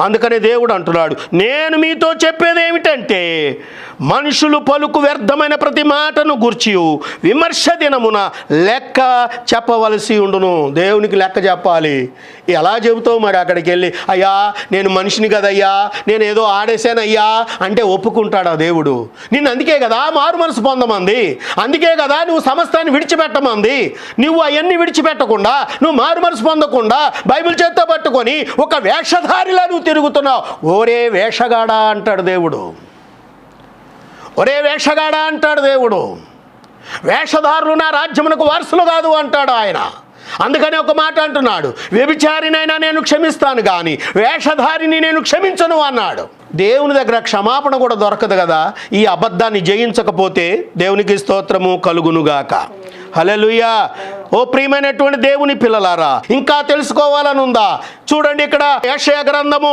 అందుకనే దేవుడు అంటున్నాడు, నేను మీతో చెప్పేది ఏమిటంటే మనుషులు పలుకు వ్యర్థమైన ప్రతి మాటను గూర్చి విమర్శ దినమున లెక్క చెప్పవలసి ఉండును. దేవునికి లెక్క చెప్పాలి. ఎలా చెబుతావు మరి అక్కడికి వెళ్ళి, అయ్యా నేను మనిషిని కదయ్యా, నేను ఏదో ఆడేశానయ్యా అంటే ఒప్పుకుంటాడా దేవుడు? నిన్ను అందుకే కదా మారు మనసు పొందమంది, అందుకే కదా నువ్వు సమస్తాన్ని విడిచిపెట్టమంది. నువ్వు అవన్నీ విడిచిపెట్టకుండా, నువ్వు మారు మనసు పొందకుండా బైబిల్ చేత్తో పట్టుకొని ఒక వేషధారిలా నువ్వు తిరుగుతున్నావు. ఓరే వేషగాడా అంటాడు దేవుడు. ఒరే వేషగాడా అంటాడు దేవుడు. వేషధారులు నా రాజ్యమునకు వారసులు కాదు అంటాడు ఆయన. అందుకని ఒక మాట అంటున్నాడు, వ్యభిచారినైనా నేను క్షమిస్తాను కానీ వేషధారిని నేను క్షమించను అన్నాడు. దేవుని దగ్గర క్షమాపణ కూడా దొరకదు కదా ఈ అబద్ధాన్ని జయించకపోతే. దేవునికి స్తోత్రము కలుగునుగాక. హల్లెలూయా. ఓ ప్రియమైనటువంటి దేవుని పిల్లలారా, ఇంకా తెలుసుకోవాలని ఉందా? చూడండి ఇక్కడ యెషయా గ్రంథము